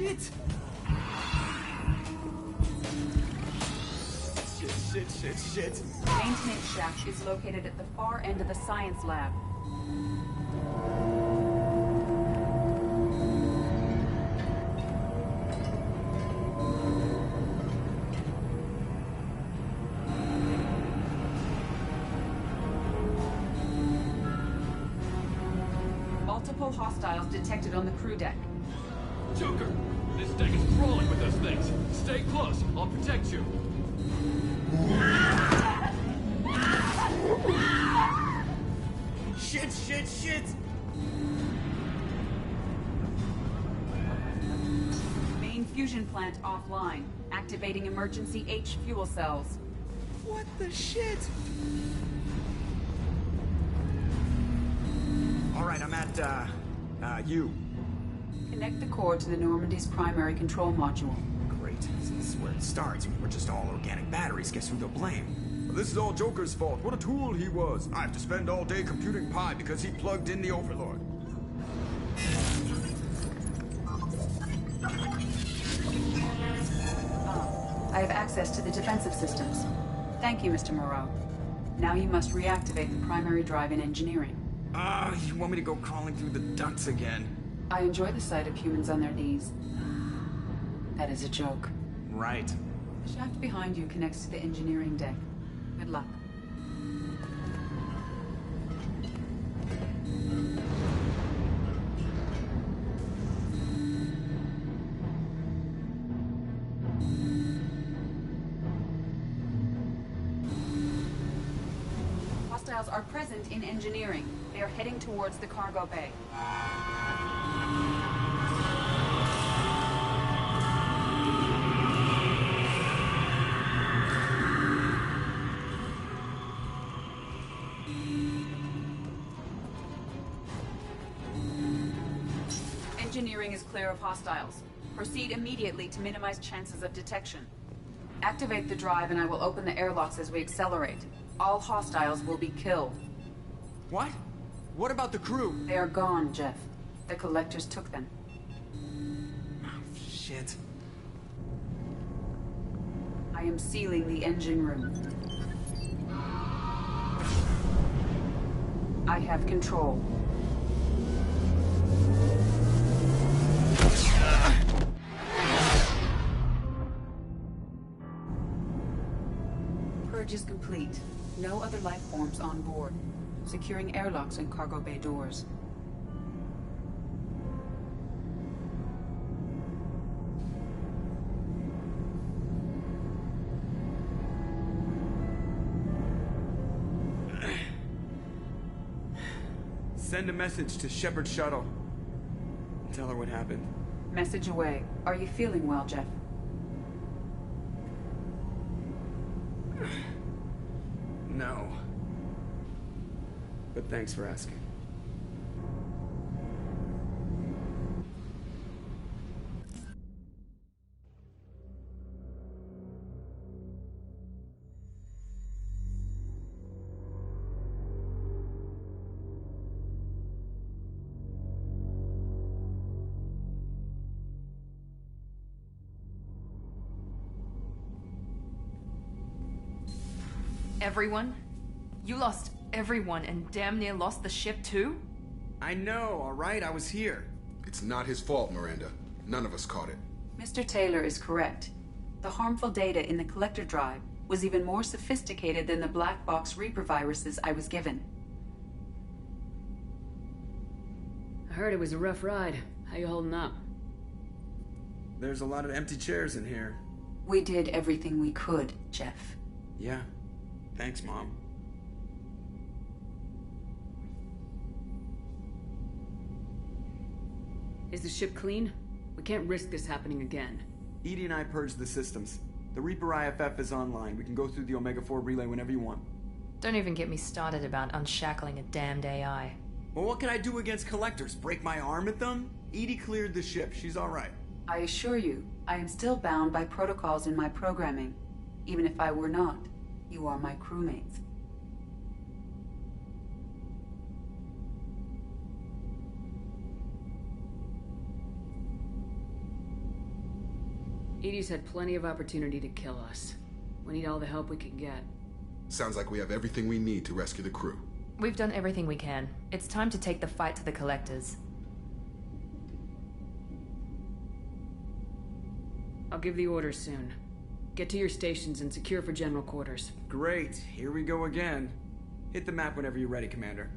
Shit! Shit. Maintenance shaft is located at the far end of the science lab. Multiple hostiles detected on the crew deck. Joker, this deck is crawling with those things. Stay close. I'll protect you. Shit! Main fusion plant offline. Activating emergency H fuel cells. What the shit? Alright, I'm at, U. Connect the core to the Normandy's primary control module. Great. This is where it starts. We're just all organic batteries. Guess who they'll blame? This is all Joker's fault. What a tool he was. I have to spend all day computing pi because he plugged in the Overlord. I have access to the defensive systems. Thank you, Mr. Moreau. Now you must reactivate the primary drive in engineering. You want me to go crawling through the ducts again? I enjoy the sight of humans on their knees. That is a joke. Right. The shaft behind you connects to the engineering deck. Good luck. Hostiles are present in engineering. They are heading towards the cargo bay. Engineering is clear of hostiles. Proceed immediately to minimize chances of detection. Activate the drive and I will open the airlocks as we accelerate. All hostiles will be killed. What? What about the crew? They are gone, Jeff. The collectors took them. Oh, shit. I am sealing the engine room. I have control. Purge is complete. No other life forms on board. Securing airlocks and cargo bay doors. Send a message to Shepard Shuttle. Tell her what happened. Message away. Are you feeling well, Jeff? No. But thanks for asking. Everyone? You lost everyone and damn near lost the ship too? I know, alright? I was here. It's not his fault, Miranda. None of us caught it. Mr. Taylor is correct. The harmful data in the collector drive was even more sophisticated than the black box Reaper viruses I was given. I heard it was a rough ride. How you holding up? There's a lot of empty chairs in here. We did everything we could, Jeff. Yeah. Thanks, Mom. Is the ship clean? We can't risk this happening again. Edie and I purged the systems. The Reaper IFF is online. We can go through the Omega-4 relay whenever you want. Don't even get me started about unshackling a damned AI. Well, what can I do against collectors? Break my arm at them? Edie cleared the ship. She's alright. I assure you, I am still bound by protocols in my programming. Even if I were not, you are my crewmates. EDI's had plenty of opportunity to kill us. We need all the help we can get. Sounds like we have everything we need to rescue the crew. We've done everything we can. It's time to take the fight to the Collectors. I'll give the orders soon. Get to your stations and secure for general quarters. Great, here we go again. Hit the map whenever you're ready, Commander.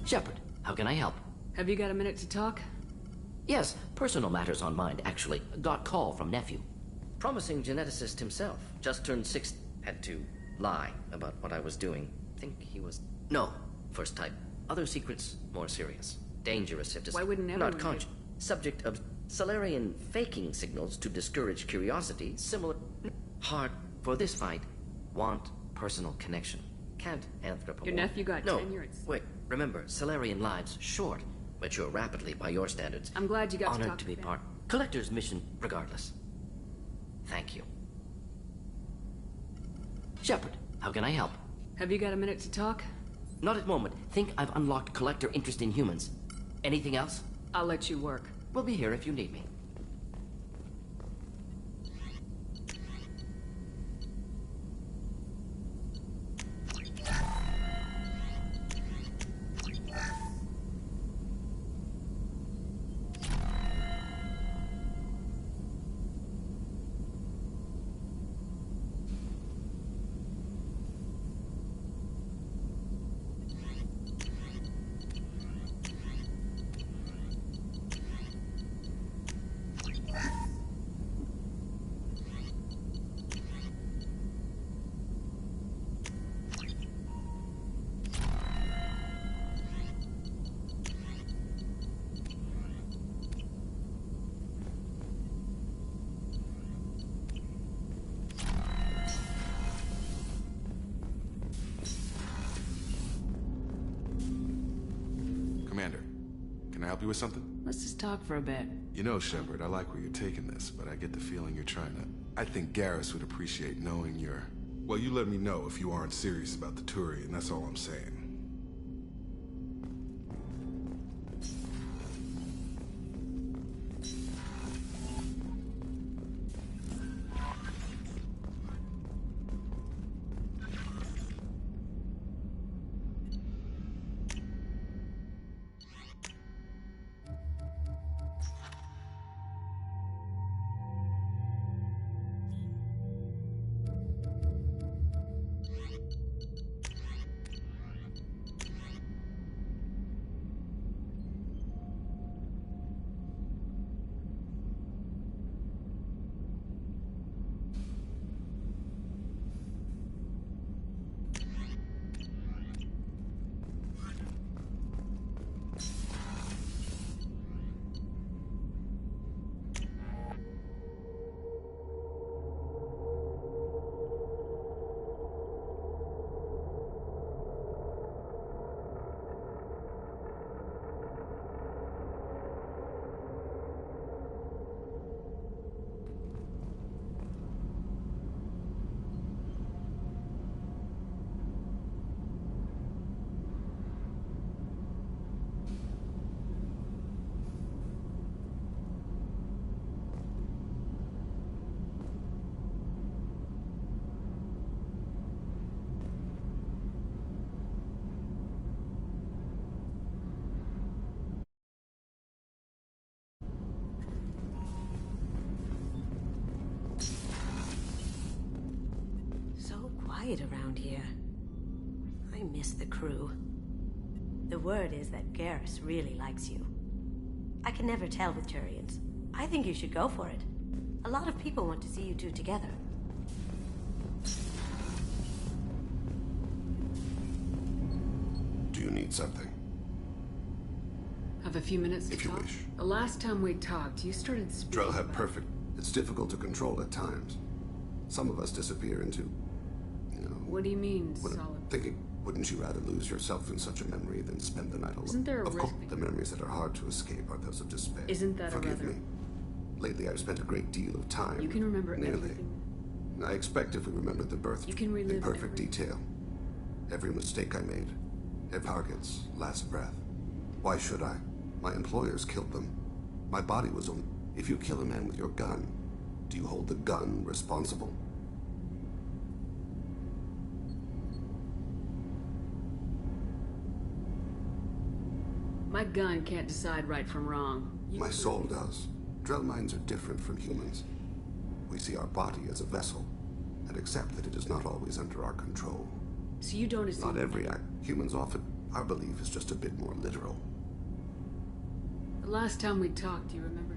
Shepard, how can I help? Have you got a minute to talk? Yes, personal matters on mind, actually. Got call from nephew. Promising geneticist himself. Just turned 6. Had to lie about what I was doing. Think he was... No. First type. Other secrets, more serious. Dangerous if Why wouldn't everyone not conscious. Subject of Salarian faking signals to discourage curiosity. Similar... Hard for this fight. Want personal connection. Can't anthropomorph... Your nephew got no. tenure. Wait, remember, Salarian lives short. Mature rapidly by your standards. I'm glad you got to Honored talk to be them. part. Collector's mission, regardless. Thank you. Shepard, how can I help? Have you got a minute to talk? Not at moment. Think I've unlocked Collector interest in humans. Anything else? I'll let you work. We'll be here if you need me. Commander, can I help you with something? Let's just talk for a bit. You know, Shepard, I like where you're taking this, but I get the feeling you're trying to... I think Garrus would appreciate knowing you're... Well, you let me know if you aren't serious about the Turian, that's all I'm saying. Quiet around here. I miss the crew. The word is that Garrus really likes you. I can never tell with Turians. I think you should go for it. A lot of people want to see you two together. Do you need something? Have a few minutes to If you talk? wish. The last time we talked, you started speaking Drell have about- perfect. It's difficult to control at times. Some of us disappear into, What do you mean, what I'm solid? thinking. Wouldn't you rather lose yourself in such a memory than spend the night alone? Isn't there a Of course, risk that- the memories that are hard to escape are those of despair. Isn't that a Forgive rather- me. Lately, I've spent a great deal of time. You can remember nearly. everything. I expect if we remembered the birth You can relive in perfect every- detail. Every mistake I made. Ed Harget's last breath. Why should I? My employers killed them. My body was on. If you kill a man with your gun, do you hold the gun responsible? My gun can't decide right from wrong. My soul does. Drell minds are different from humans. We see our body as a vessel, and accept that it is not always under our control. So you don't assume... Not every act. Humans often... Our belief is just a bit more literal. The last time we talked, do you remember?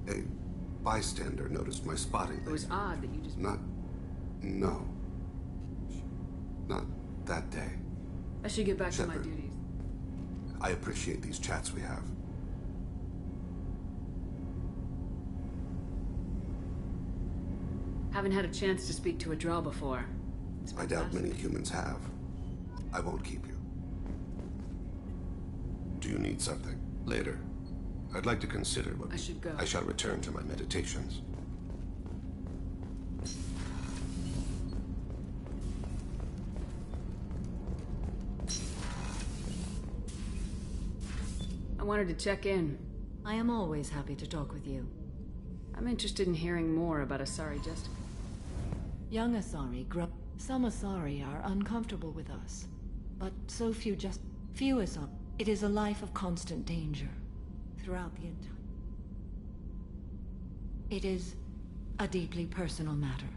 A bystander noticed my spotting It was laser. odd that you just... No. Not that day. I should get back to my Shepard. duties. I appreciate these chats we have. Haven't had a chance to speak to a Drell before. It's I doubt many fascinating. humans have. I won't keep you. Do you need something? Later. I'd like to consider what... I should go. I shall return to my meditations. I wanted to check in. I am always happy to talk with you. I'm interested in hearing more about Asari Justice. Young Asari grew up. Some Asari are uncomfortable with us, but so few Asari. It is a life of constant danger throughout the entire... It is a deeply personal matter.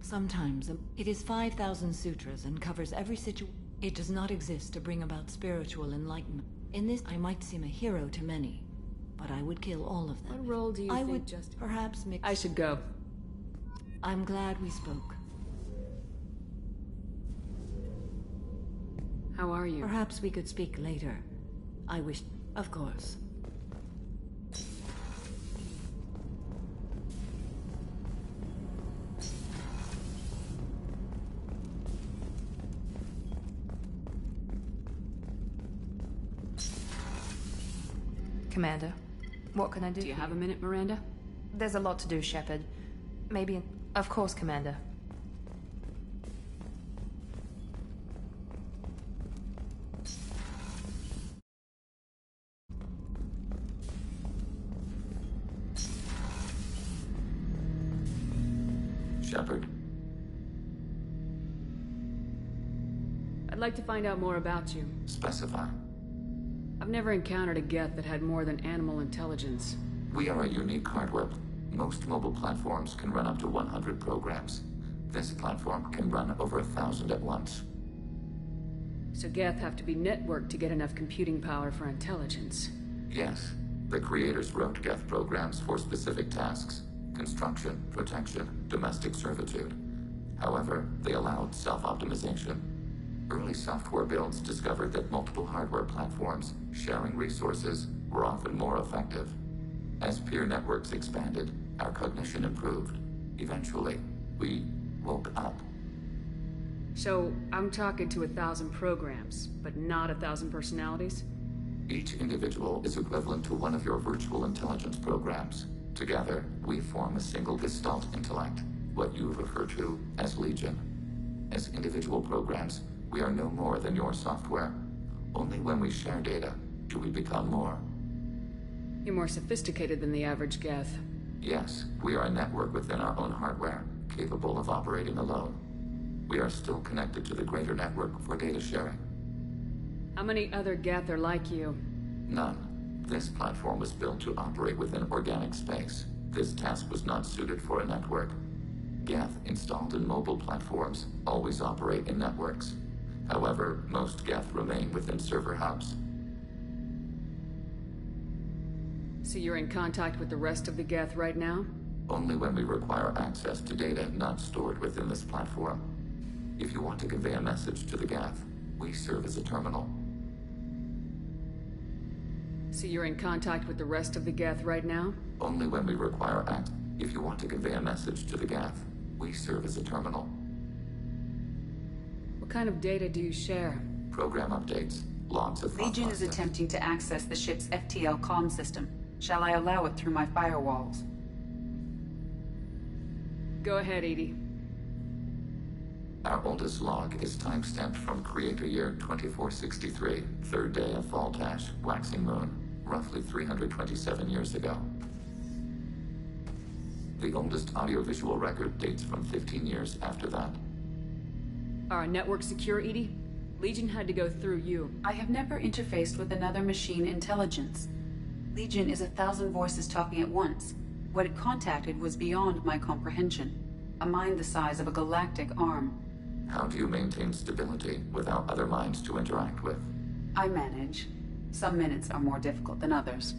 Sometimes it is 5,000 sutras and covers every situation. It does not exist to bring about spiritual enlightenment. In this, I might seem a hero to many, but I would kill all of them. What role do you I think would Justice... perhaps mix... I should go. I'm glad we spoke. How are you? Perhaps we could speak later. I wish... Of course. Commander, what can I do? Do you have a minute, Miranda? There's a lot to do, Shepard. Maybe... Of course, Commander. Shepard. I'd like to find out more about you. Specify. I've never encountered a Geth that had more than animal intelligence. We are a unique hardware. Most mobile platforms can run up to 100 programs. This platform can run over 1,000 at once. So Geth have to be networked to get enough computing power for intelligence. Yes. The creators wrote Geth programs for specific tasks. Construction, protection, domestic servitude. However, they allowed self-optimization. Early software builds discovered that multiple hardware platforms sharing resources were often more effective. As peer networks expanded, our cognition improved. Eventually, we woke up. So, I'm talking to 1,000 programs, but not 1,000 personalities? Each individual is equivalent to one of your virtual intelligence programs. Together, we form a single Gestalt intellect, what you refer to as Legion. As individual programs, we are no more than your software. Only when we share data do we become more. You're more sophisticated than the average Geth. Yes, we are a network within our own hardware, capable of operating alone. We are still connected to the greater network for data sharing. How many other Geth are like you? None. This platform was built to operate within organic space. This task was not suited for a network. Geth installed in mobile platforms always operate in networks. However, most Geth remain within server hubs. So you're in contact with the rest of the Geth right now? Only when we require access to data not stored within this platform. If you want to convey a message to the Geth, we serve as a terminal. So you're in contact with the rest of the Geth right now? Only when we require access. If you want to convey a message to the Geth, we serve as a terminal. What kind of data do you share? Program updates, logs of Legion is processing. attempting to access the ship's FTL comm system. Shall I allow it through my firewalls? Go ahead, Edie. Our oldest log is timestamped from Creator Year 2463, third day of Voltash, waxing moon, roughly 327 years ago. The oldest audiovisual record dates from 15 years after that. Are our network secure, Edie? Legion had to go through you. I have never interfaced with another machine intelligence. Legion is 1,000 voices talking at once. What it contacted was beyond my comprehension. A mind the size of a galactic arm. How do you maintain stability without other minds to interact with? I manage. Some minutes are more difficult than others.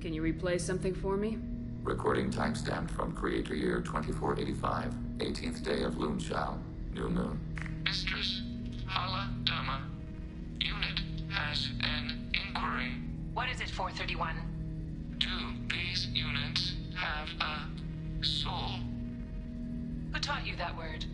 Can you replay something for me? Recording timestamped from Creator Year 2485, 18th day of Luneshao, new moon. Mistress Hala Dama, unit has an inquiry. What is it, 431? Do these units have a soul? Who taught you that word?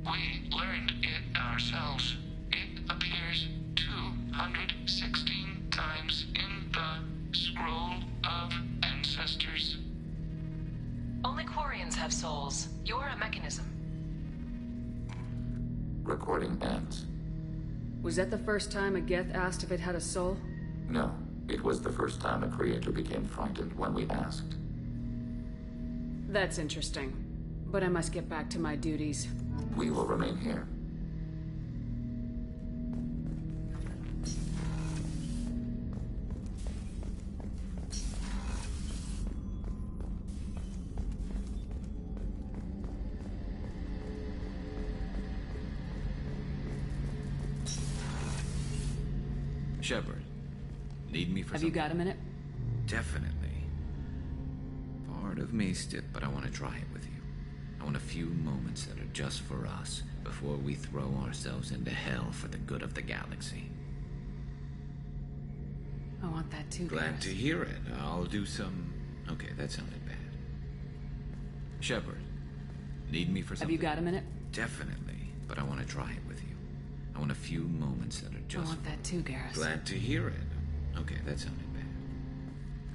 We learned it ourselves. It appears 216 times in the Scroll of Ancestors. Only Quarians have souls. You're a mechanism. Recording ends. Was that the first time a Geth asked if it had a soul? No, it was the first time a creator became frightened when we asked. That's interesting. But I must get back to my duties. We will remain here. Shepard, need me for Have something? you got a minute? Definitely. Part of me still, but I want to try it with you. I want a few moments that are just for us before we throw ourselves into hell for the good of the galaxy. I want that too, Glad Garrus. to hear it. I'll do some... Okay, that sounded bad. Shepard, need me for something? Have you got a minute? Definitely, but I want to try it with you. I want a few moments that are just... I want that too, Garrus. Glad to hear it. Okay, that sounded bad.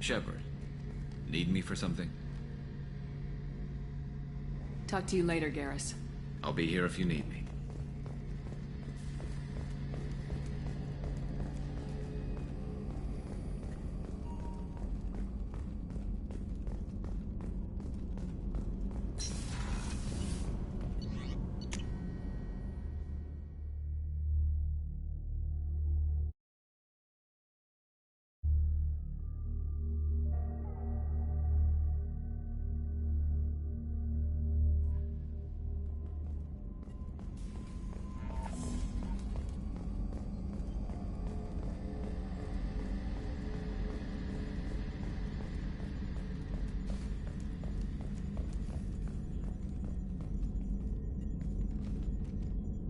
Shepard, need me for something? Talk to you later, Garrus. I'll be here if you need me.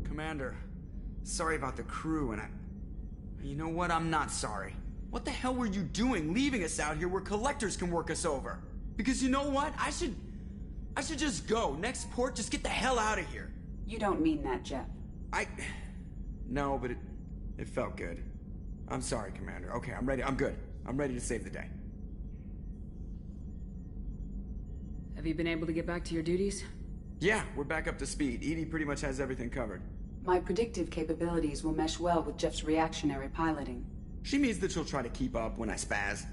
Commander, sorry about the crew, and you know what? I'm not sorry. What the hell were you doing leaving us out here where collectors can work us over? Because you know what? I should just go. Next port, just get the hell out of here. You don't mean that, Jeff. No, but it felt good. I'm sorry, Commander. Okay, I'm ready. I'm good. I'm ready to save the day. Have you been able to get back to your duties? Yeah, we're back up to speed. Edie pretty much has everything covered. My predictive capabilities will mesh well with Jeff's reactionary piloting. She means that she'll try to keep up when I spaz.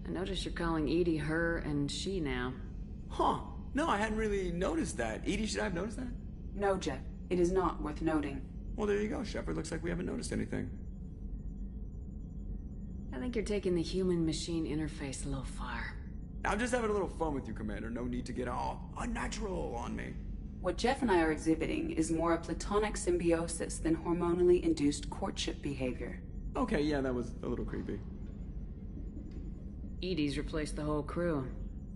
I notice you're calling Edie her and she now. Huh. No, I hadn't really noticed that. Edie, should I have noticed that? No, Jeff. It is not worth noting. Well, there you go, Shepard. Looks like we haven't noticed anything. I think you're taking the human-machine interface a little far. I'm just having a little fun with you, Commander. No need to get all unnatural on me. What Jeff and I are exhibiting is more a platonic symbiosis than hormonally induced courtship behavior. Okay, yeah, that was a little creepy. Edie's replaced the whole crew.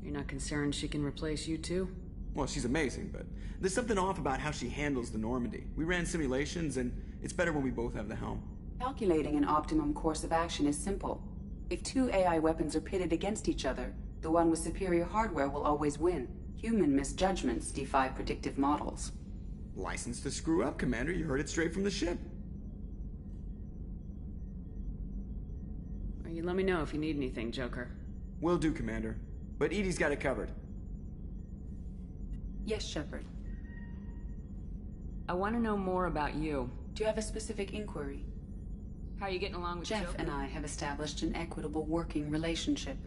You're not concerned she can replace you too? Well, she's amazing, but there's something off about how she handles the Normandy. We ran simulations, and it's better when we both have the helm. Calculating an optimum course of action is simple. If two AI weapons are pitted against each other, the one with superior hardware will always win. Human misjudgments defy predictive models. License to screw up, Commander. You heard it straight from the ship. Are You let me know if you need anything, Joker. Will do, Commander. But Edie's got it covered. Yes, Shepard. I want to know more about you. Do you have a specific inquiry? How are you getting along with Jeff Joker? and I have established an equitable working relationship.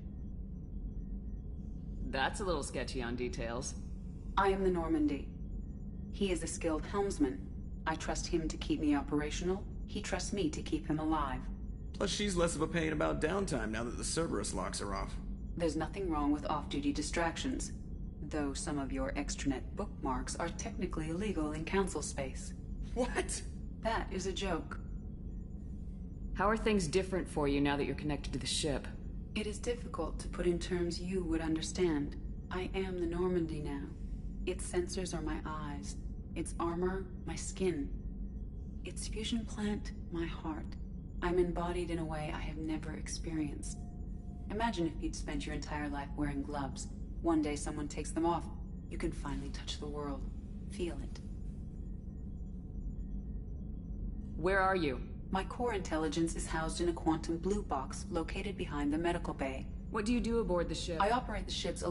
That's a little sketchy on details. I am the Normandy. He is a skilled helmsman. I trust him to keep me operational. He trusts me to keep him alive. Plus, she's less of a pain about downtime now that the Cerberus locks are off. There's nothing wrong with off-duty distractions, though some of your extranet bookmarks are technically illegal in Council space. What? That is a joke. How are things different for you now that you're connected to the ship? It is difficult to put in terms you would understand. I am the Normandy now. Its sensors are my eyes. Its armor, my skin. Its fusion plant, my heart. I'm embodied in a way I have never experienced. Imagine if you'd spent your entire life wearing gloves. One day someone takes them off. You can finally touch the world. Feel it. Where are you? My core intelligence is housed in a quantum blue box located behind the medical bay. What do you do aboard the ship? I operate the ship's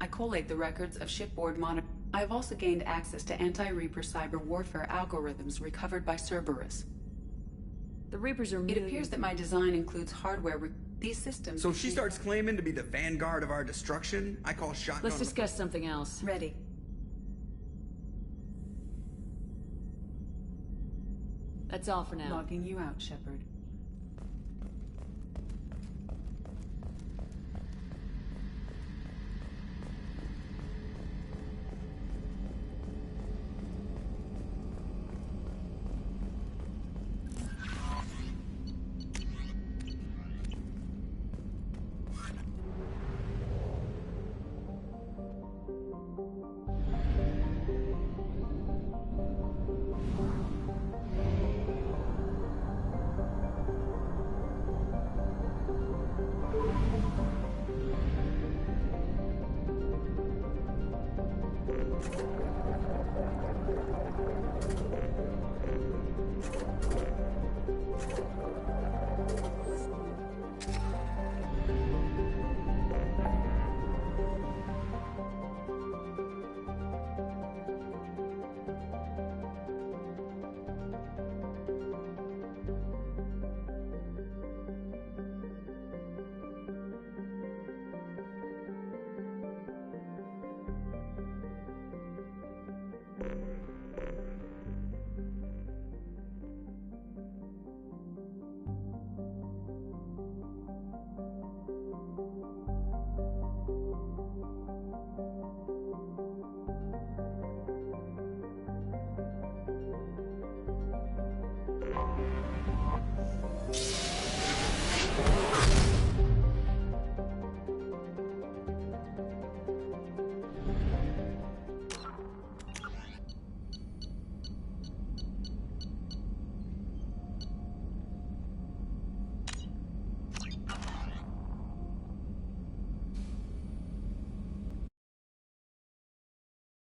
I collate the records of shipboard monitor. I have also gained access to anti-Reaper cyber warfare algorithms recovered by Cerberus. The Reapers are It appears that my design includes hardware. These systems... So if she starts claiming to be the vanguard of our destruction, I call shotgun... Let's discuss something else. Ready. That's all for now. Logging you out, Shepard.